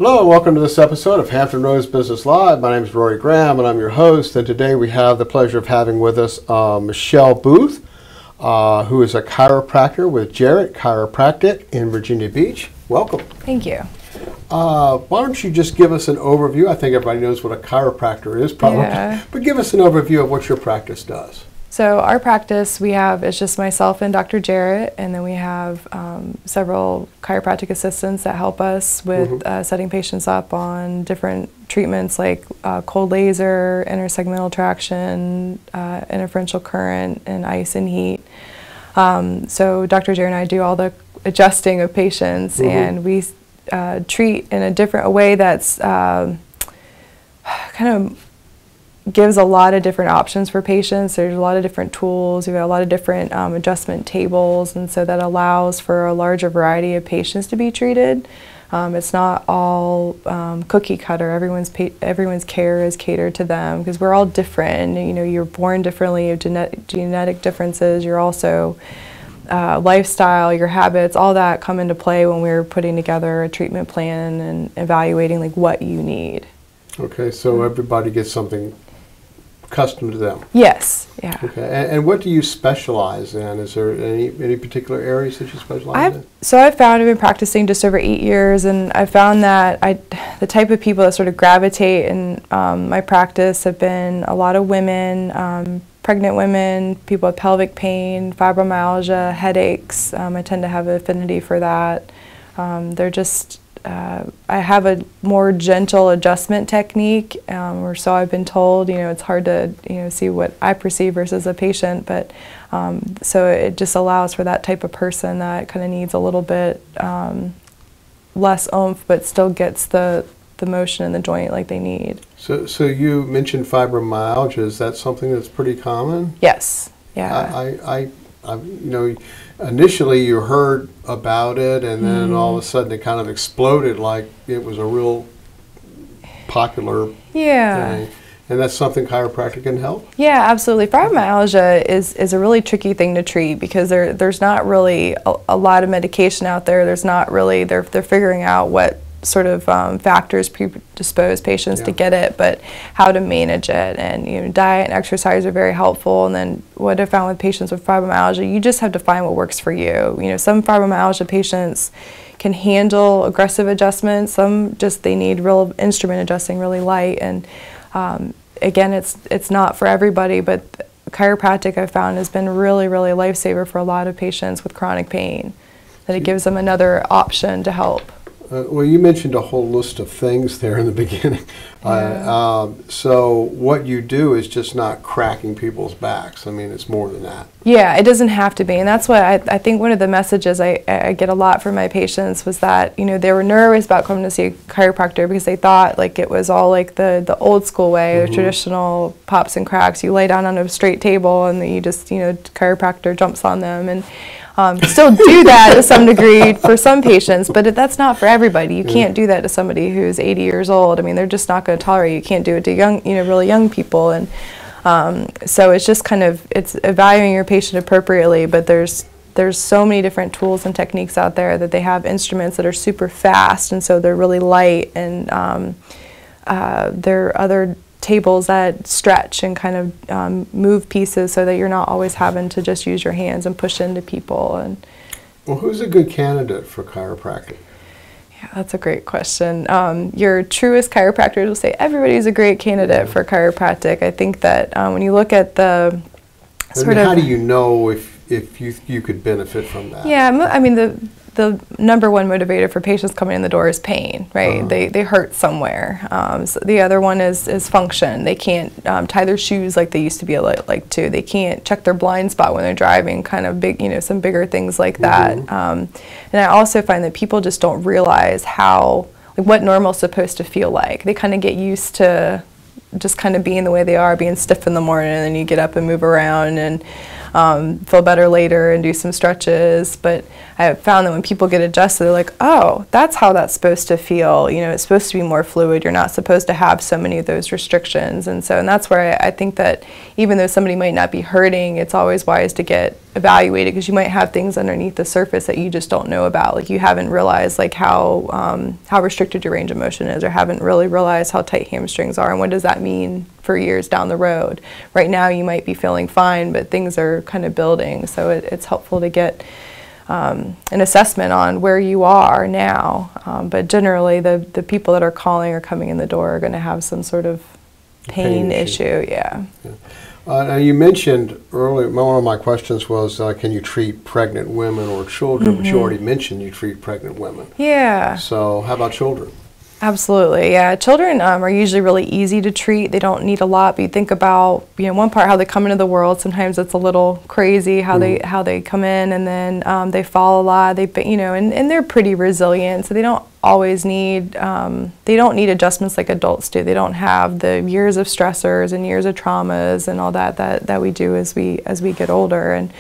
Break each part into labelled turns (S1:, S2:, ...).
S1: Hello and welcome to this episode of Hampton Roads Business Live. My name is Rory Graham and I'm your host, and today we have the pleasure of having with us Michelle Booth, who is a chiropractor with Jarrett Chiropractic in Virginia Beach. Welcome.
S2: Thank you.
S1: Why don't you just give us an overview? I think everybody knows what a chiropractor is probably, but give us an overview of what your practice does.
S2: So our practice it's just myself and Dr. Jarrett, and then we have several chiropractic assistants that help us with setting patients up on different treatments like cold laser, intersegmental traction, interferential current, and ice and heat. So Dr. Jarrett and I do all the adjusting of patients, and we treat in a way that's kind of gives a lot of different options for patients. There's a lot of different tools. We've got a lot of different adjustment tables, and so that allows for a larger variety of patients to be treated. It's not all cookie cutter. Everyone's care is catered to them because we're all different. You know, you're born differently. You have genetic differences. You're also lifestyle, your habits, all that come into play when we're putting together a treatment plan and evaluating like what you need.
S1: Okay, so everybody gets something custom to them.
S2: Yes. Yeah.
S1: Okay. And what do you specialize in? Is there any particular areas that you specialize in?
S2: So I've been practicing just over 8 years, and I found that the type of people that sort of gravitate in my practice have been a lot of women, pregnant women, people with pelvic pain, fibromyalgia, headaches. I tend to have an affinity for that. They're just I have a more gentle adjustment technique, or so I've been told. You know, it's hard to see what I perceive versus a patient, but so it just allows for that type of person that kind of needs a little bit less oomph, but still gets the motion in the joint like they need.
S1: So you mentioned fibromyalgia. Is that something that's pretty common?
S2: Yes. Yeah.
S1: Initially you heard about it, and then all of a sudden it kind of exploded like it was a real popular thing. And that's something chiropractic can help? Yeah,
S2: absolutely. Fibromyalgia is a really tricky thing to treat because there's not really a lot of medication out there. There's not really, they're figuring out what sort of factors predispose patients to get it, but how to manage it. And diet and exercise are very helpful. And then what I found with patients with fibromyalgia, you just have to find what works for you. Some fibromyalgia patients can handle aggressive adjustments. Some they need real instrument adjusting, really light. And again, it's not for everybody, but chiropractic I found has been really, really a lifesaver for a lot of patients with chronic pain. That it gives them another option to help.
S1: Well, you mentioned a whole list of things there in the beginning. So what you do is just not cracking people's backs. I mean, it's more than that. Yeah, it doesn't have to be. And that's what I think one of the messages I get a lot from my patients was that, they were nervous about coming to see a chiropractor because they thought like it was all like the old school way, the traditional pops and cracks. You lay down on a straight table and you just, chiropractor jumps on them. And still do that to some degree for some patients, but that's not for everybody. You can't do that to somebody who's 80 years old. I mean, they're just not going to tolerate it. You can't do it to young, really young people. And so it's just it's evaluating your patient appropriately. But there's so many different tools and techniques out there that they have instruments that are super fast, and so they're really light. And there are other tables that stretch and kind of move pieces so that you're not always having to just use your hands and push into people. And well, who's a good candidate for chiropractic?
S2: Yeah, that's a great question. Your truest chiropractors will say everybody's a great candidate for chiropractic. I think that when you look at the how do you know if you could benefit from that? Yeah, I mean the number one motivator for patients coming in the door is pain, right? They hurt somewhere. So the other one is function. They can't tie their shoes like they used to be able to. They can't check their blind spot when they're driving, kind of big, some bigger things like that. And I also find that people just don't realize what normal is supposed to feel like. They kind of get used to just kind of being the way they are, being stiff in the morning, and then you get up and move around. And feel better later and do some stretches. But I have found that when people get adjusted, they're like, oh, that's how that's supposed to feel. You know, it's supposed to be more fluid. You're not supposed to have so many of those restrictions. And that's where I think that even though somebody might not be hurting, it's always wise to get evaluated, because you might have things underneath the surface that you just don't know about. Like you haven't realized like how restricted your range of motion is, or haven't really realized how tight hamstrings are, and what does that mean for years down the road. Right now you might be feeling fine, but things are kind of building, so it's helpful to get an assessment on where you are now. But generally the people that are calling or coming in the door are going to have some sort of pain issue. Yeah.
S1: Now you mentioned earlier, one of my questions was, can you treat pregnant women or children? But you already mentioned you treat pregnant women.
S2: Yeah.
S1: So how about children?
S2: Absolutely, yeah. Children are usually really easy to treat. They don't need a lot, but you think about, you know, one part, how they come into the world. Sometimes it's a little crazy how they come in, and then they fall a lot. You know, and they're pretty resilient, so they don't always need adjustments like adults do. They don't have the years of stressors and years of traumas and all that we do as we get older. And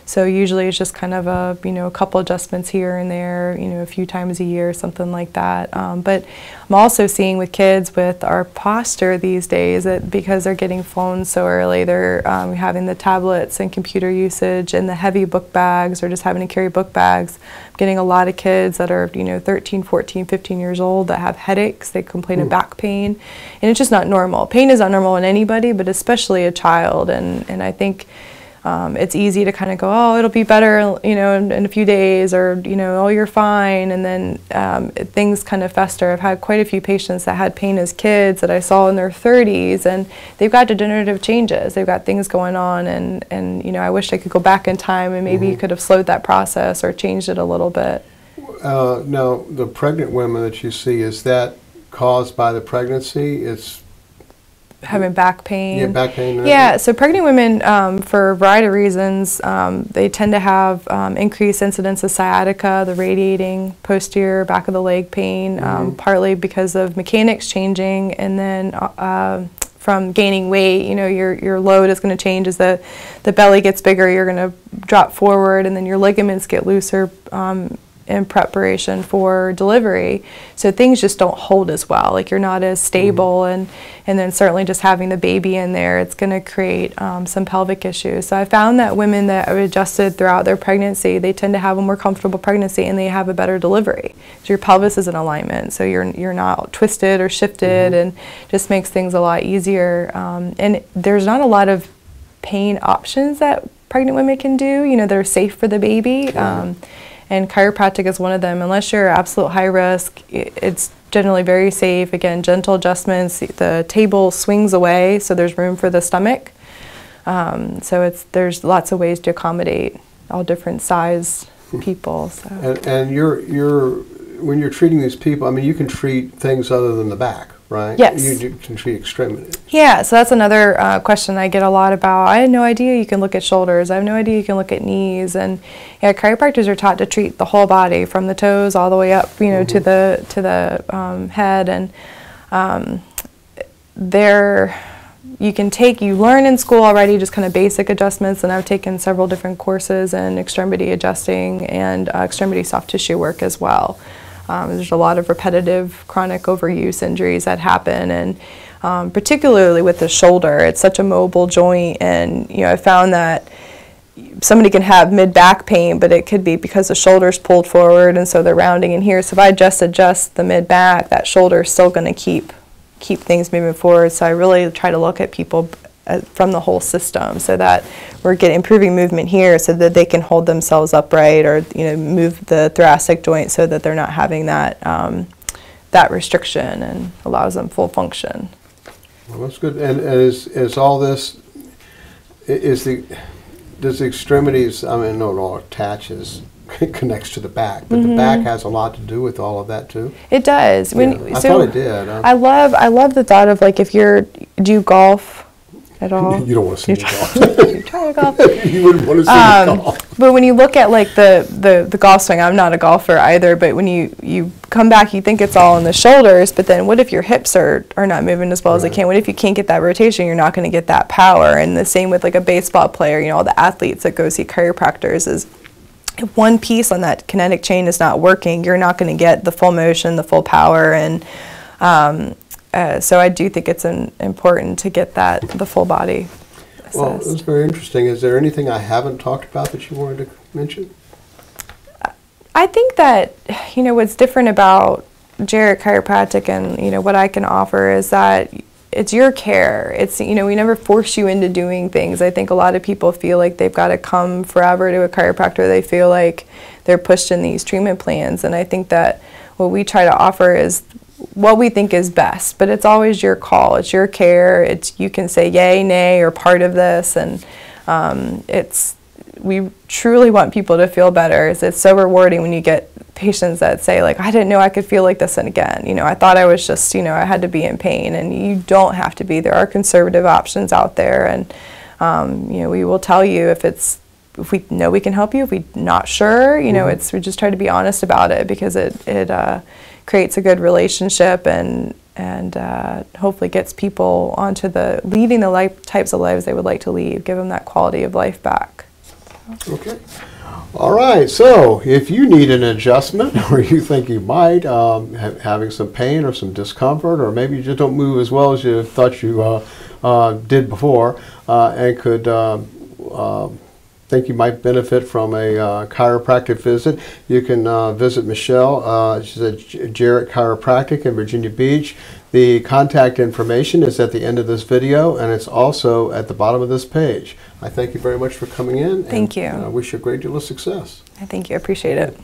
S2: so usually it's just kind of a couple adjustments here and there, a few times a year, something like that. But I'm also seeing with kids with our posture these days that because they're getting phones so early, they're having the tablets and computer usage and the heavy book bags, or just having to carry book bags. I'm getting a lot of kids that are 13, 14, 15 years old that have headaches. They complain of back pain, and it's just not normal. Pain is not normal in anybody, but especially a child. And I think it's easy to kind of go, oh, it'll be better, in a few days, or, oh, you're fine. And then things kind of fester. I've had quite a few patients that had pain as kids that I saw in their 30s, and they've got degenerative changes. They've got things going on, and I wish I could go back in time and maybe could have slowed that process or changed it a little bit.
S1: Now, the pregnant women that you see, is that caused by the pregnancy? It's
S2: having back pain.
S1: Yeah, back pain.
S2: Yeah, so pregnant women, for a variety of reasons, they tend to have increased incidence of sciatica, the radiating posterior back of the leg pain, partly because of mechanics changing, and then from gaining weight. Your load is going to change as the belly gets bigger. You're going to drop forward, and then your ligaments get looser in preparation for delivery, so things just don't hold as well. Like, you're not as stable, and then certainly just having the baby in there, it's going to create some pelvic issues. So I found that women that are adjusted throughout their pregnancy, they tend to have a more comfortable pregnancy, and they have a better delivery. So your pelvis is in alignment, so you're not twisted or shifted, and just makes things a lot easier. And there's not a lot of pain options that pregnant women can do, that are safe for the baby. And chiropractic is one of them. Unless you're absolute high risk, it's generally very safe. Again, gentle adjustments. The table swings away, so there's room for the stomach. So there's lots of ways to accommodate all different size people. So.
S1: And when you're treating these people, I mean, you can treat things other than the back, right?
S2: Yes.
S1: You can treat extremities.
S2: Yeah, so that's another question I get a lot about. I had no idea you can look at shoulders. I have no idea you can look at knees. And yeah, chiropractors are taught to treat the whole body, from the toes all the way up, to the head. And you learn in school already just kind of basic adjustments, and I've taken several different courses in extremity adjusting and extremity soft tissue work as well. There's a lot of repetitive chronic overuse injuries that happen, and particularly with the shoulder, it's such a mobile joint, and I found that somebody can have mid-back pain, but it could be because the shoulder's pulled forward, and so they're rounding in here. So if I just adjust the mid-back, that shoulder is still going to keep things moving forward. So I really try to look at people from the whole system, so that we're improving movement here, so that they can hold themselves upright, or move the thoracic joint, so that they're not having that that restriction, and allows them full function.
S1: Well, that's good. And is all this, does the extremities, I mean, no, it all attaches, connects to the back, but the back has a lot to do with all of that too?
S2: It does.
S1: I thought it did.
S2: I love the thought of, like, do you golf at all?
S1: You don't want to see me golf.
S2: You try to golf.
S1: You wouldn't want to see me golf.
S2: But when you look at, like, the golf swing, I'm not a golfer either, but when you come back, you think it's all in the shoulders, but then what if your hips are not moving as well as they can? What if you can't get that rotation? You're not going to get that power. And the same with like a baseball player, you know, all the athletes that go see chiropractors is if one piece on that kinetic chain is not working, you're not going to get the full motion, the full power. And so I do think it's important to get the full body assessed.
S1: Well, that's very interesting. Is there anything I haven't talked about that you wanted to mention?
S2: I think that, you know, what's different about Jarrett Chiropractic and, you know, what I can offer is that it's your care. It's, you know, we never force you into doing things. I think a lot of people feel like they've got to come forever to a chiropractor. They feel like they're pushed in these treatment plans. And I think that what we try to offer is what we think is best, but it's always your call. It's your care. You can say yay, nay, or part of this. And we truly want people to feel better. It's so rewarding when you get patients that say, like, I didn't know I could feel like this again. You know, I thought I was just, you know, I had to be in pain, and you don't have to be. There are conservative options out there, and you know, we will tell you if we know we can help you. If we're not sure, you know, we just try to be honest about it, because it creates a good relationship and hopefully gets people onto leading the types of lives they would like to lead, give them that quality of life back.
S1: Okay. All right. So if you need an adjustment, or you think you might having some pain or some discomfort, or maybe you just don't move as well as you thought you did before, and could think you might benefit from a chiropractic visit, you can visit Michelle. She's at Jarrett Chiropractic in Virginia Beach. The contact information is at the end of this video, and it's also at the bottom of this page. I thank you very much for coming in.
S2: Thank you.
S1: I wish you a great deal of success.
S2: Thank you. I appreciate it.